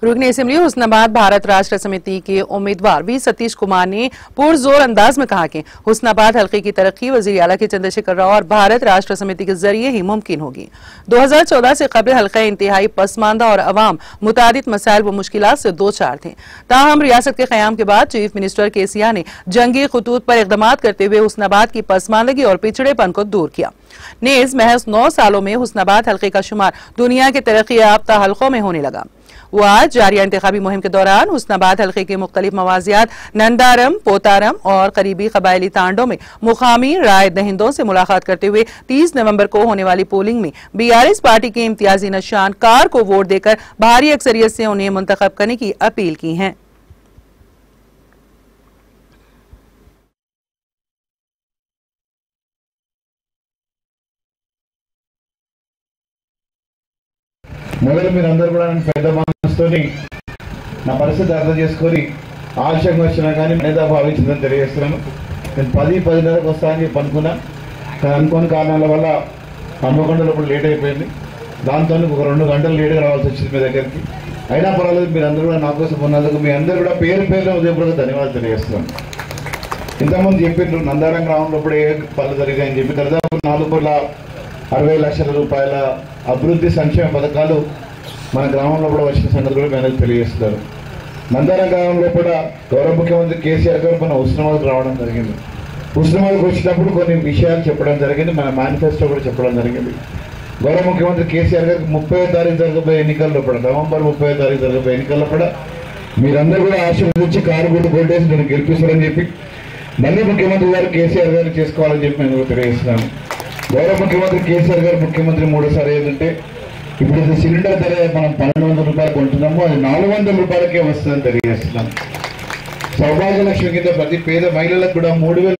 रुकन असेंबली हुस्नाबाद भारत राष्ट्र समिति के उम्मीदवार वी सतीश कुमार ने पुरजोर अंदाज में कहा कि हुस्नाबाद हल्के की तरक्की वज़ीर आला के चंद्रशेखर राव और भारत राष्ट्र समिति के जरिए ही मुमकिन होगी। 2014 से कबल हल्का इंतहाई पसमानदा और अवाम मुतादिद मसाइल व मुश्किलात से दो चार थे। ताहम रियासत के क़याम के बाद चीफ मिनिस्टर केसीआर ने जंगी खतूत पर इक़दाम करते हुए हुस्नाबाद की पसमानदगी और पिछड़ेपन को दूर किया। नेज़ महज 9 सालों में हुस्नाबाद हल्के का शुमार दुनिया के तरक्की याफ्ता हल्कों में होने लगा। वो आज जारी इंतखाबी मुहिम के दौरान हुस्नाबाद हल्के के मुख्तलिफ मवाजियात नंदारम, पोतारम और करीबी कबायली तांडों में मुकामी राय दहिंदों से मुलाकात करते हुए 30 नवंबर को होने वाली पोलिंग में बीआरएस पार्टी के इम्तियाजी निशान कार को वोट देकर भारी अक्सरियत से उन्हें मुंतखब करने की अपील की है। మొదలు మీరందరూ కూడా పెద్ద మనసుతోని నా పరిస్థితి అర్థం చేసుకొని ఆలస్యంగా వచ్చినా కానీ నేదా భావించిందని తెలియజేస్తున్నాను. నేను 10:10:30కు వస్తానని చెప్పి అనుకున్నా, కానీ అనుకోని కారణాల వల్ల హన్మకొండలో ఇప్పుడు లేట్ అయిపోయింది. దాంతో ఒక 2 గంటలు లేట్గా రావాల్సి వచ్చింది మీ దగ్గరికి. అయినా పర్వాలేదు, మీరందరూ కూడా నా కోసం ఉన్నందుకు మీ అందరూ కూడా పేరు పేరున ఉదయపూర్వక ధన్యవాదాలు తెలియజేస్తున్నాను. ఇంతకుముందు చెప్పిండ్రు నందారం గ్రామంలో ఇప్పుడు ఏ పనులు జరిగాయని చెప్పి దాదాపు 4,60 లక్షల రూపాయల అభివృద్ధి సంక్షేమ పథకాలు మన గ్రామంలో కూడా వచ్చిన సంగతి కూడా మేము తెలియజేస్తున్నారు. నందారం గ్రామంలో కూడా గౌరవ ముఖ్యమంత్రి కేసీఆర్ గారు మన హుస్నాబాద్కు రావడం జరిగింది. హుస్నాబాద్కు వచ్చినప్పుడు కొన్ని విషయాలు చెప్పడం జరిగింది, మన మేనిఫెస్టో కూడా చెప్పడం జరిగింది. గౌరవ ముఖ్యమంత్రి కేసీఆర్ గారికి 30వ తారీఖు జరగబోయే ఎన్నికల్లో కూడా, నవంబర్ 30వ తారీఖు జరగబోయే ఎన్నికల్లో కూడా మీరందరూ కూడా ఆశీర్వదించి కారు గుర్తు కొట్టేసి నేను గెలిపిస్తారని చెప్పి మళ్ళీ ముఖ్యమంత్రి గారు కేసీఆర్ గారిని చేసుకోవాలని చెప్పి నేను తెలియజేస్తున్నాను. గౌరవ ముఖ్యమంత్రి కేసీఆర్ గారు ముఖ్యమంత్రి 3సారి ఏంటంటే ఇప్పుడు ఇది సిలిండర్ ధర మనం 1,200 రూపాయలు కొంటున్నాము, అది 400 రూపాయలకే వస్తుందని తెలియజేస్తున్నాం. సౌభాగ్య లక్ష్మి కింద ప్రతి పేద మహిళలకు కూడా 3,000